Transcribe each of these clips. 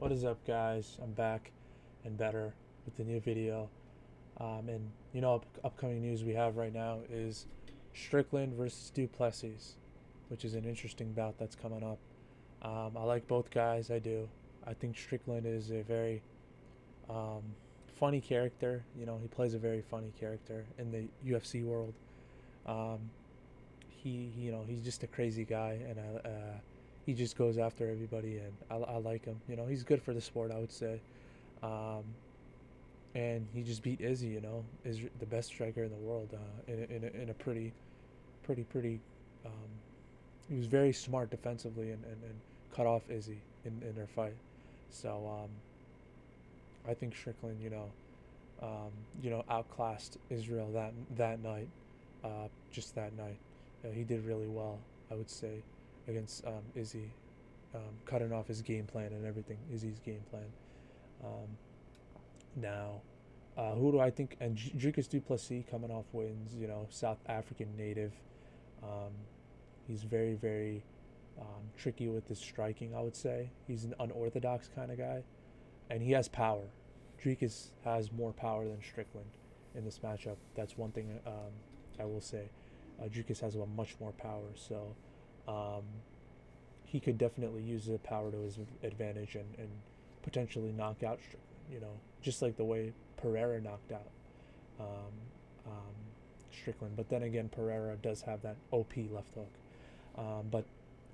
What is up, guys? I'm back and better with the new video. Upcoming news we have right now is Strickland versus Du Plessis, which is an interesting bout that's coming up. I like both guys. I do. I think Strickland is a very funny character. He plays a very funny character in the UFC world. Um, he's just a crazy guy, and he just goes after everybody, and I like him. He's good for the sport, I would say. Um, and he just beat Izzy. Is the best striker in the world in a pretty. Um, he was very smart defensively and cut off Izzy in their fight. So I think Strickland, outclassed Israel that night, just that night. He did really well, I would say, against Izzy, cutting off his game plan and everything. Izzy's game plan. Um, Now, who do I think? And Dricus Du Plessis coming off wins. South African native. Um, he's very tricky with his striking. I would say he's an unorthodox kind of guy, and he has power. Dricus has more power than Strickland in this matchup. That's one thing I will say. Dricus has much more power, so um, he could definitely use the power to his advantage and potentially knock out Strickland. Just like the way Pereira knocked out um, um, Strickland. But then again, Pereira does have that OP left hook. But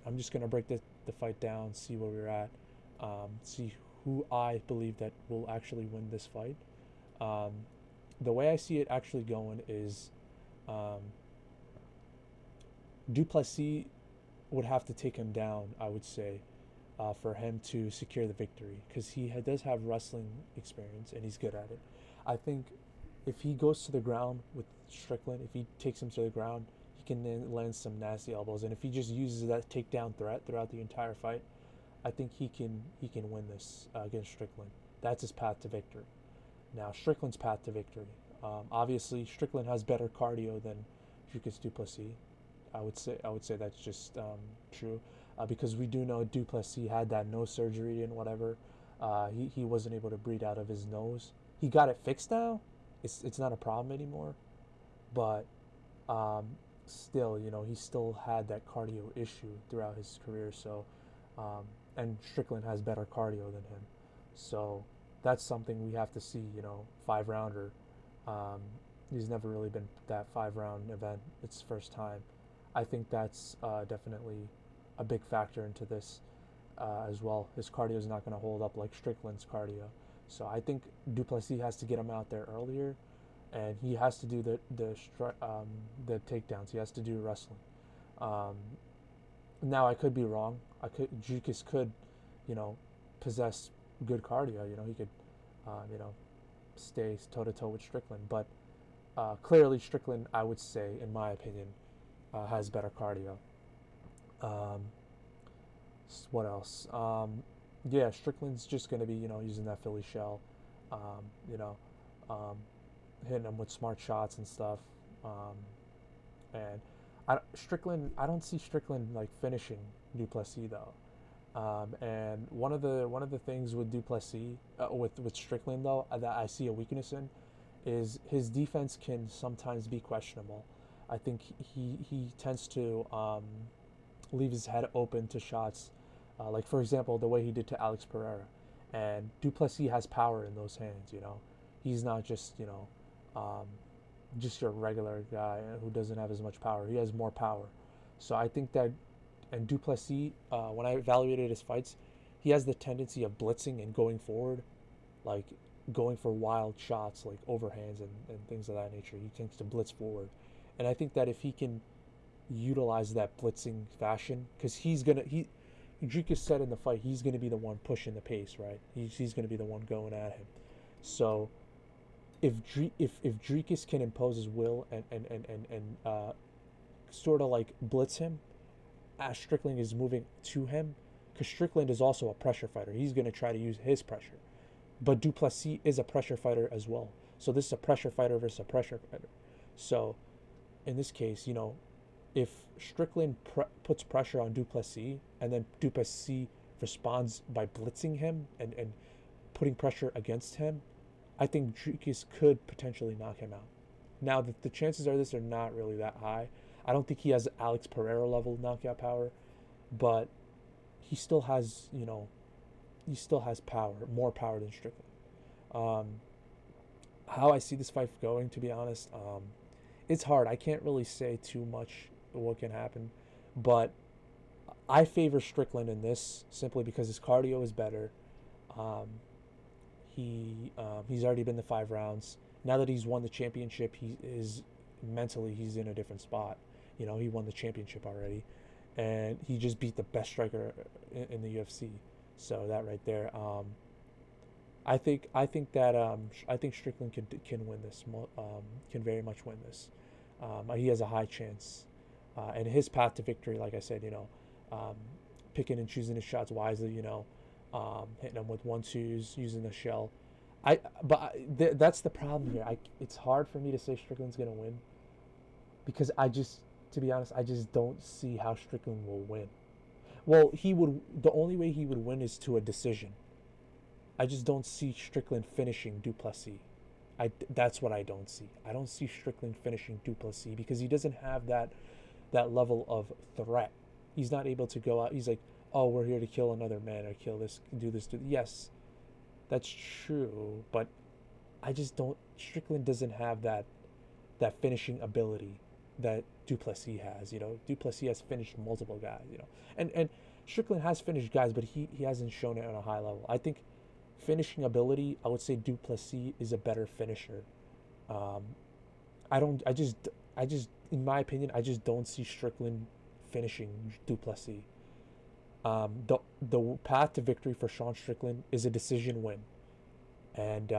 I'm just gonna break the fight down, see where we're at, see who I believe that will actually win this fight. Um, the way I see it actually going is um, Du Plessis would have to take him down, I would say, for him to secure the victory, because he does have wrestling experience and he's good at it. I think if he goes to the ground with Strickland, if he takes him to the ground, he can then land some nasty elbows. And if he just uses that takedown threat throughout the entire fight, I think he can win this against Strickland. That's his path to victory. Now, Strickland's path to victory. Obviously, Strickland has better cardio than Dricus Du Plessis. I would say that's just true, because we do know Du Plessis had that nose surgery and whatever. He wasn't able to breathe out of his nose. He got it fixed now. It's not a problem anymore, but still, he still had that cardio issue throughout his career. So, and Strickland has better cardio than him, so that's something we have to see. 5 rounder. Um, he's never really been that 5 round event. It's his first time. I think that's definitely a big factor into this as well. His cardio is not going to hold up like Strickland's cardio. So I think Du Plessis has to get him out there earlier, and he has to do the takedowns. He has to do wrestling. Um, Now I could be wrong. Dricus could, you know, possess good cardio. He could, you know, stay toe to toe with Strickland. But clearly, Strickland, I would say, in my opinion, has better cardio. Um, what else? Yeah, Strickland's just going to be, using that Philly shell, um, you know, um, hitting him with smart shots and stuff. And I don't see Strickland like finishing Du Plessis though. And one of the things with Du Plessis, with Strickland though, that I see a weakness in, is his defense can sometimes be questionable. I think he tends to leave his head open to shots, like for example the way he did to Alex Pereira. And Du Plessis has power in those hands. He's not just just your regular guy who doesn't have as much power. He has more power. So I think that, and Du Plessis, when I evaluated his fights, he has the tendency of blitzing and going forward, like going for wild shots, like overhands and things of that nature. He tends to blitz forward. And I think that if he can utilize that blitzing fashion, because Dricus said in the fight, he's going to be the one pushing the pace, right? He's going to be the one going at him. So if Dricus can impose his will and sort of like blitz him as Strickland is moving to him, because Strickland is also a pressure fighter. He's going to try to use his pressure. But Du Plessis is a pressure fighter as well. So this is a pressure fighter versus a pressure fighter. So in this case, if Strickland puts pressure on Du Plessis and then Du Plessis responds by blitzing him and putting pressure against him, I think Dricus could potentially knock him out. Now, the chances are this are not really that high. I don't think he has Alex Pereira level knockout power, but he still has, he still has power, more power than Strickland. Um, how I see this fight going, to be honest, it's hard. I can't really say too much what can happen, but I favor Strickland in this simply because his cardio is better. Um, he's already been to 5 rounds. Now that he's won the championship, he is mentally he's in a different spot. He won the championship already, and he just beat the best striker in the UFC. So that right there, I think Strickland can win this. Can very much win this. He has a high chance, and his path to victory, like I said, um, picking and choosing his shots wisely. Hitting them with 1-2s, using the shell. That's the problem here. It's hard for me to say Strickland's gonna win because to be honest, I just don't see how Strickland will win. Well, he would. The only way he would win is to a decision. I just don't see Strickland finishing Du Plessis. That's what I don't see. I don't see Strickland finishing Du Plessis because he doesn't have that level of threat. He's not able to go out. He's like, oh, we're here to kill another man or kill this, do this. Yes, that's true, but I just don't. Strickland doesn't have that finishing ability that Du Plessis has. Du Plessis has finished multiple guys. And Strickland has finished guys, but he hasn't shown it on a high level. I think finishing ability, I would say Du Plessis is a better finisher. Um, I don't. In my opinion, I just don't see Strickland finishing Du Plessis. The path to victory for Sean Strickland is a decision win, and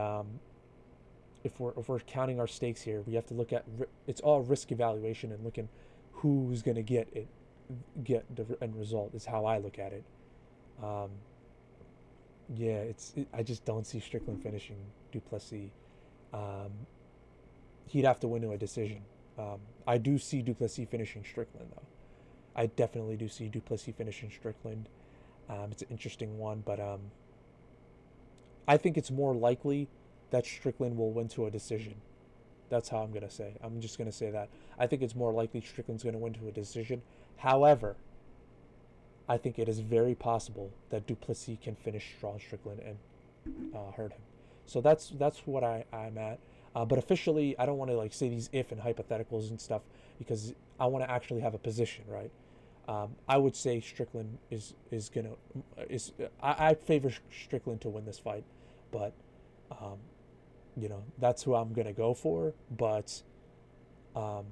if we're counting our stakes here, we have to look at it's all risk evaluation and looking who's gonna get the end result is how I look at it. Um, yeah, I just don't see Strickland finishing Du Plessis. Um, he'd have to win to a decision. I do see Du Plessis finishing Strickland though. I definitely do see Du Plessis finishing Strickland. It's an interesting one, but I think it's more likely that Strickland will win to a decision. That's how I'm going to say. I'm just going to say that. I think it's more likely Strickland's going to win to a decision. However, I think it is very possible that Du Plessis can finish Sean Strickland and hurt him. So that's what I'm at. But officially, I don't want to say these if and hypotheticals and stuff because I want to actually have a position, right? I would say Strickland I favor Strickland to win this fight, but um, that's who I'm gonna go for. But um,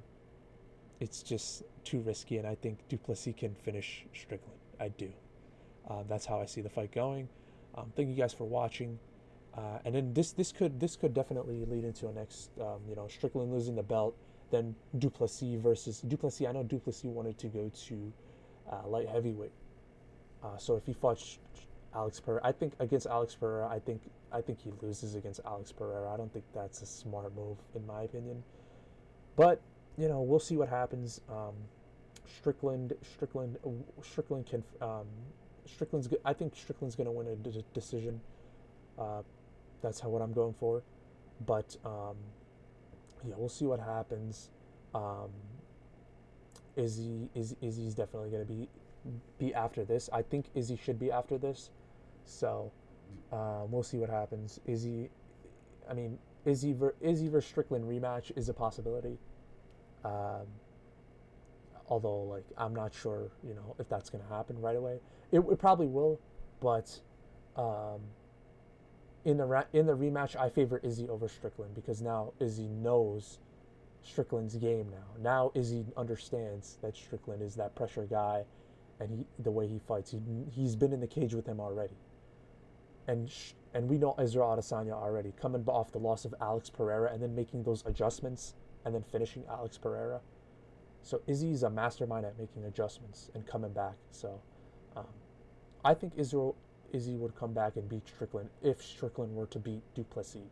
it's just too risky, and I think Du Plessis can finish Strickland. I do. That's how I see the fight going. Thank you guys for watching. And then this could definitely lead into a next, Strickland losing the belt, then Du Plessis versus Du Plessis. I know Du Plessis wanted to go to light heavyweight. So if he fought Alex Pereira, I think against Alex Pereira, I think he loses against Alex Pereira. I don't think that's a smart move in my opinion. But we'll see what happens. Strickland can. I think Strickland's gonna win a decision. That's what I'm going for. But yeah, we'll see what happens. Izzy's definitely going to be after this. I think Izzy should be after this. So we'll see what happens. Izzy versus Strickland rematch is a possibility. Although I'm not sure if that's going to happen right away. It probably will, but in the rematch, I favor Izzy over Strickland because now Izzy knows Strickland's game now. Now Izzy understands that Strickland is that pressure guy, and the way he fights, he's been in the cage with him already, and we know Israel Adesanya already coming off the loss of Alex Pereira and then making those adjustments and then finishing Alex Pereira. So Izzy's a mastermind at making adjustments and coming back. So I think Izzy would come back and beat Strickland if Strickland were to beat Du Plessis.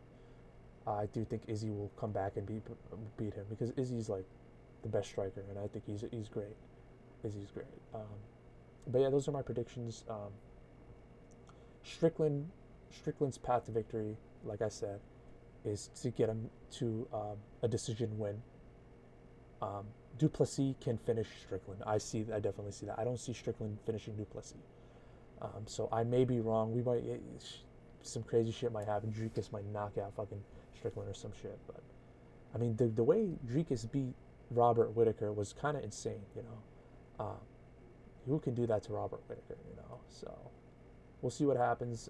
I do think Izzy will come back and beat him because Izzy's the best striker, and I think he's great. Izzy's great. But yeah, those are my predictions. Strickland, Strickland's path to victory, like I said, is to get him to a decision win. Um, Du Plessis can finish Strickland. I definitely see that. I don't see Strickland finishing Du Plessis. So I may be wrong. We might some crazy shit might happen. Dricus might knock out fucking Strickland or some shit. But I mean, the way Dricus beat Robert Whitaker was kind of insane. You know, who can do that to Robert Whitaker? You know, so we'll see what happens.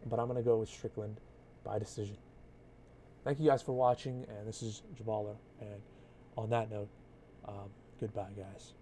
But I'm gonna go with Strickland by decision. Thank you guys for watching, and this is Jaballer. And on that note, goodbye, guys.